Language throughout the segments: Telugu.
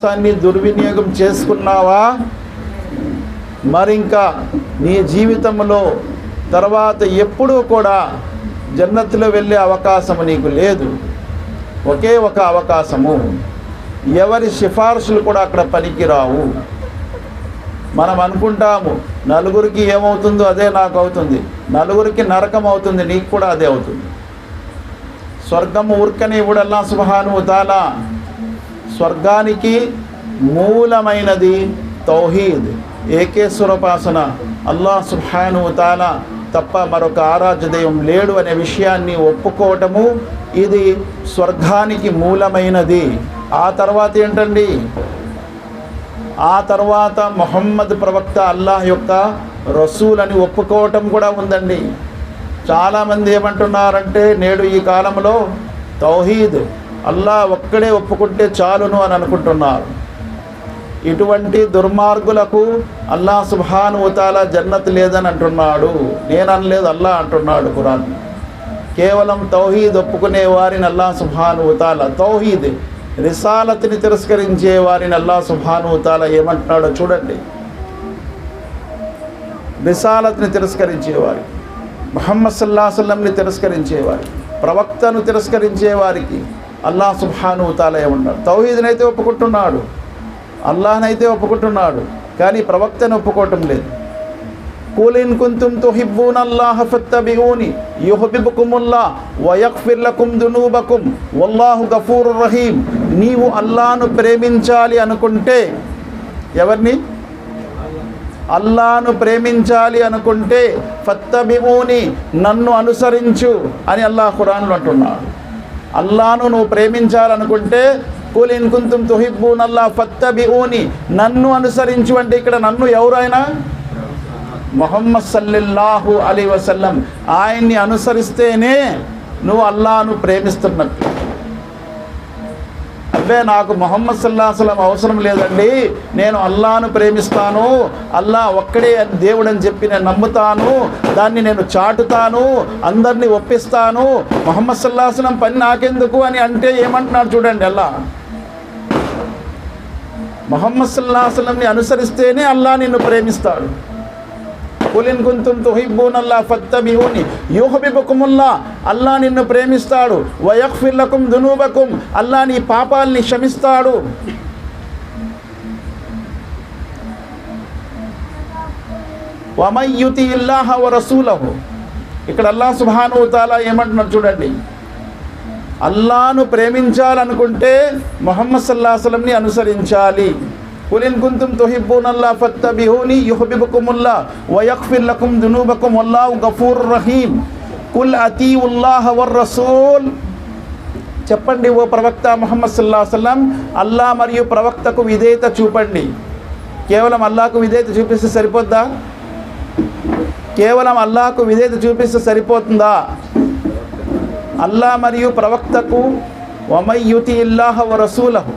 అవకాశాన్ని దుర్వినియోగం చేసుకున్నావా? మరింకా నీ జీవితంలో తర్వాత ఎప్పుడూ కూడా జన్నత్తులో వెళ్ళే అవకాశము నీకు లేదు. ఒకే ఒక అవకాశము. ఎవరి సిఫార్సులు కూడా అక్కడ పనికిరావు. మనం అనుకుంటాము నలుగురికి ఏమవుతుందో అదే నాకు అవుతుంది, నలుగురికి నరకం అవుతుంది, నీకు కూడా అదే అవుతుంది. స్వర్గం ఊర్కనే ఇవ్వడు అల్లాహ్ సుబ్హానహు వ తఆలా. స్వర్గానికి మూలమైనది తౌహీద్, ఏకేశ్వరోపాసన. అల్లాహ్ సుబ్హానహు వ తఆలా తప్ప మరొక ఆరాధ్య దైవం లేడు అనే విషయాన్ని ఒప్పుకోవటము ఇది స్వర్గానికి మూలమైనది. ఆ తర్వాత ఏంటండి? ఆ తర్వాత ముహమ్మద్ ప్రవక్త అల్లాహ్ యొక్క రసూల్ అని ఒప్పుకోవటం కూడా ఉందండి. చాలామంది ఏమంటున్నారంటే నేడు ఈ కాలంలో తౌహీద్ అల్లాహ్ ఒక్కడే ఒప్పుకుంటే చాలును అని అనుకుంటున్నారు. ఇటువంటి దుర్మార్గులకు అల్లాహ్ సుబ్హానహు వ తఆలా జన్నత్ లేదని అంటున్నాడు. నేను అనలేదు, అల్లాహ్ అంటున్నాడు ఖురాన్. కేవలం తౌహీద్ ఒప్పుకునే వారిని అల్లాహ్ సుబ్హానహు వ తఆలా, తౌహీద్ రిసాలత్ని తిరస్కరించే వారిని అల్లాహ్ సుబ్హానహు వ తఆలా ఏమంటున్నాడో చూడండి. రిసాలత్ని తిరస్కరించేవారి, ముహమ్మద్ సల్లల్లాహు అలైహి వసల్లంని తిరస్కరించేవారి, ప్రవక్తను తిరస్కరించేవారికి అల్లాహ్ సుబ్హానహు వ తఆలా ఏమంటాడు? తౌహీద్ని అయితే ఒప్పుకుంటున్నాడు, అల్లాహ్నైతే ఒప్పుకుంటున్నాడు, కానీ ప్రవక్తను ఒప్పుకోవటం లేదు. కుల్ ఇన్ కుంతుమ్ తుహిబ్బూనల్లాహ ఫత్తబిఊని యుహిబ్బుకుముల్లాహ్ వ యగ్ఫిర్ లకుమ్ దునూబకుమ్ వల్లాహు గఫూరుర్ రహీం. నీవు అల్లాహ్ను ప్రేమించాలి అనుకుంటే, ఎవరిని? అల్లాహ్ను ప్రేమించాలి అనుకుంటే ఫత్తబిఊని, నన్ను అనుసరించు అని అల్లాహ్ ఖురాన్లో అంటున్నాడు. అల్లాహ్ను నువ్వు ప్రేమించాలనుకుంటే కుల్ ఇన్ కుంతుమ్ తుహిబ్బూనల్లాహ ఫత్తబిఊని, నన్ను అనుసరించు అంటే ఇక్కడ నన్ను ఎవరైనా ముహమ్మద్ సల్లల్లాహు అలైహి వసల్లం, ఆయన్ని అనుసరిస్తేనే నువ్వు అల్లాహ్ను ప్రేమిస్తున్నట్టు. అబ్బే నాకు ముహమ్మద్ సల్లల్లాహు అలైహి వసల్లం అవసరం లేదండి, నేను అల్లాహ్ను ప్రేమిస్తాను, అల్లాహ్ ఒక్కడే దేవుడు అని చెప్పి నేను నమ్ముతాను, దాన్ని నేను చాటుతాను, అందరినీ ఒప్పిస్తాను, ముహమ్మద్ సల్లల్లాహు అలైహి వసల్లం పని నాకెందుకు అని అంటే ఏమంటున్నాడు చూడండి. అల్లాహ్ ముహమ్మద్ సల్లల్లాహు అలైహి వసల్లంని అనుసరిస్తేనే అల్లాహ్ నిన్ను ప్రేమిస్తాడు. కుల్ ఇన్ కుంతుమ్ తుహిబ్బూనల్లాహ ఫత్తబిఊని యుహిబ్బుకుముల్లాహ్, అల్లాహ్ నిన్ను ప్రేమిస్తాడు. వ యగ్ఫిర్ లకుమ్ దునూబకుమ్, అల్లాహ్ నీ పాపాల్ని క్షమిస్తాడు. వ మన్ యుతిఇల్లాహ వ రసూలహు, ఇక్కడ అల్లాహ్ సుబ్హానహు వ తఆలా ఏమంటున్నాడు చూడండి. అల్లాహ్ను ప్రేమించాలనుకుంటే ముహమ్మద్ సల్లల్లాహు అలైహి వసల్లంని అనుసరించాలి. కుల్ ఇన్ కుంతుమ్ తుహిబ్బూనల్లాహ ఫత్తబిఊని యుహిబ్బుకుముల్లాహ్ వ యగ్ఫిర్ లకుమ్ దునూబకుమ్ వల్లాహు గఫూరుర్ రహీం. కుల్ అతీఉల్లాహ వర్ రసూల్, చెప్పండి ఓ ప్రవక్త ముహమ్మద్ సల్లల్లాహు అలైహి వసల్లం, అల్లాహ్ మరియు ప్రవక్తకు విధేయత చూపండి. కేవలం అల్లాహకు విధేయత చూపిస్తే సరిపోద్దా? కేవలం అల్లాహకు విధేయత చూపిస్తే సరిపోతుందా? అల్లాహ్ మరియు ప్రవక్తకు వ మన్ యుతిఇల్లాహ వ రసూలహు,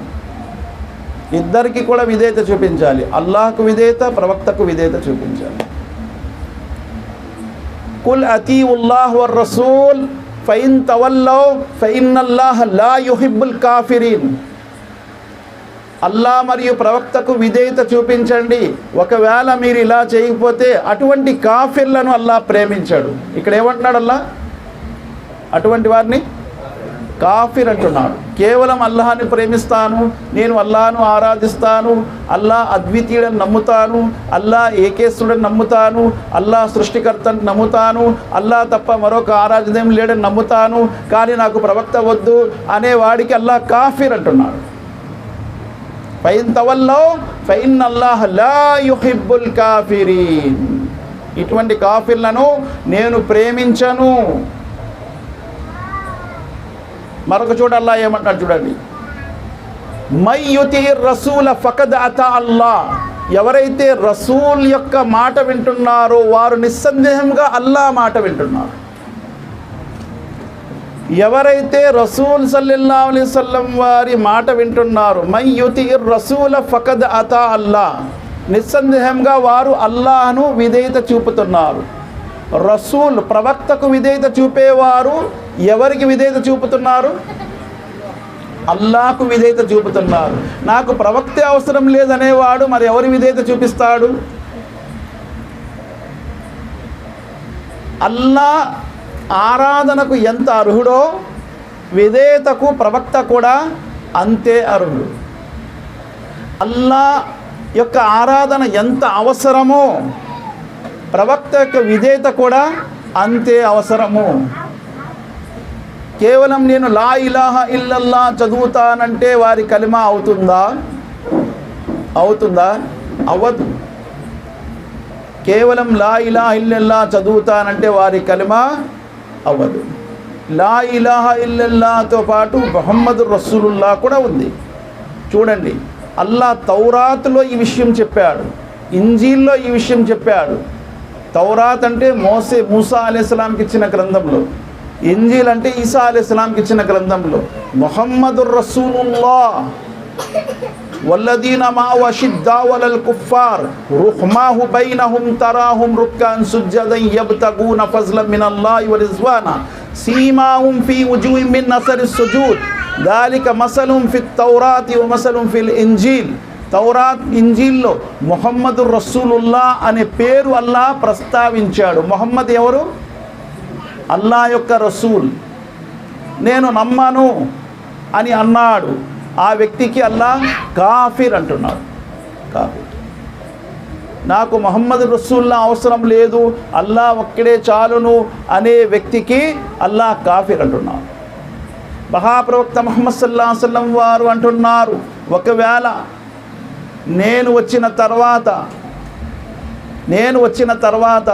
ఇద్దరికి కూడా విధేయత చూపించాలి. అల్లాహకు విధేయత, ప్రవక్తకు విధేయత చూపించాలి. కుల్ అతీఉల్లాహ వర్ రసూల్ ఫఇన్ తవల్లౌ ఫఇన్నల్లాహ లా యుహిబ్బుల్ కాఫిరీన్. అల్లాహ్ మరియు ప్రవక్తకు విధేయత చూపించండి, ఒకవేళ మీరు ఇలా చేయకపోతే అటువంటి కాఫిర్లను అల్లాహ్ ప్రేమించాడు. ఇక్కడ ఏమంటున్నాడు అల్లాహ్? అటువంటి వారిని కాఫిర్ అంటున్నాడు. కేవలం అల్లాహ్ని ప్రేమిస్తాను, నేను అల్లాహ్ను ఆరాధిస్తాను, అల్లాహ్ అద్వితీయుడని నమ్ముతాను, అల్లాహ్ ఏకేశ్వరుడని నమ్ముతాను, అల్లాహ్ సృష్టికర్తని నమ్ముతాను, అల్లాహ్ తప్ప మరొక ఆరాధ్యం లేడని నమ్ముతాను, కానీ నాకు ప్రవక్త వద్దు అనేవాడికి అల్లాహ్ కాఫిర్ అంటున్నాడు. ఫైన్ తవల్లౌ ఫఇన్నల్లాహ లా యుహిబ్బుల్ కాఫిరీన్. ఇటువంటి కాఫిర్లను నేను ప్రేమించను. మరొక చోట అల్లాహ్ ఏమంటాడు చూడండి. మై యుతిర్ రసూల ఫకద్ అతా అల్లాహ్, ఎవరైతే రసూల్ యొక్క మాట వింటున్నారో వారు నిస్సందేహంగా అల్లాహ్ మాట వింటున్నారు. ఎవరైతే రసూల్ సల్లల్లాహు అలైహి వసల్లం వారి మాట వింటున్నారు, మై యుతిర్ రసూల ఫకద్ అతా అల్లాహ్, నిస్సందేహంగా వారు అల్లాహ్ను విధేయత చూపుతున్నారు. రసూల్ ప్రవక్తకు విధేయత చూపేవారు ఎవరికి విధేయత చూపుతున్నారు? అల్లాహకు విధేయత చూపుతున్నారు. నాకు ప్రవక్తే అవసరం లేదనేవాడు మరి ఎవరి విధేయత చూపిస్తాడు? అల్లా ఆరాధనకు ఎంత అర్హుడో విధేయతకు ప్రవక్త కూడా అంతే అర్హుడు. అల్లా యొక్క ఆరాధన ఎంత అవసరమో ప్రవక్త యొక్క విధేయత కూడా అంతే అవసరము. కేవలం నేను లా ఇలాహా ఇల్లల్లా చదువుతానంటే వారి కలిమా అవుతుందా? అవ్వదు. కేవలం లా ఇలాహా ఇల్లల్లా చదువుతానంటే వారి కలిమా అవ్వదు. లా ఇలాహా ఇల్లల్లాతో పాటు ముహమ్మదు రసూలుల్లాహ్ కూడా ఉంది. చూడండి, అల్లా తౌరాత్లో ఈ విషయం చెప్పాడు, ఇంజీల్లో ఈ విషయం చెప్పాడు. తౌరాత్ అంటే మూసా అలైహిస్సలాంకి ఇచ్చిన గ్రంథంలో, ఇంజీల్ అంటే ఈసా అలైహిస్సలాంకి ఇచ్చిన గ్రంథంలో. ముహమ్మదు రసూలుల్లాహ్ వల్లదీన మాఅహు అషిద్దాఉ అలల్ కుఫార్ రుహ్మాహు బైనహుం తరాహుం రుక్కాన్ సుజ్జదన్ యబ్తగూన ఫజ్లన్ మినల్లాహి వ రిజ్వానా సీమాహుం ఫీ వుజూహిహిం మిన్ అసరిస్ సుజూద్ దాలిక మసలుం ఫిత్ తౌరాతి వ మసలుం ఫిల్ ఇంజీల్. తౌరాత్ ఇంజీల్లో ముహమ్మదు రసూలుల్లాహ్ అనే పేరు అల్లాహ్ ప్రస్తావించాడు. ముహమ్మద్ ఎవరు? అల్లాహ్ యొక్క రసూల్. నేను నమ్మను అని అన్నాడు. ఆ వ్యక్తికి అల్లాహ్ కాఫిర్ అంటున్నాడు. కాఫిర్. నాకు ముహమ్మద్ రసూలుల్లాహ్ అవసరం లేదు, అల్లాహ్ ఒక్కడే చాలును అనే వ్యక్తికి అల్లాహ్ కాఫిర్ అంటున్నాడు. మహాప్రవక్త ముహమ్మద్ సల్లల్లాహు అలైహి వసల్లం వారు అంటున్నారు, ఒకవేళ నేను వచ్చిన తర్వాత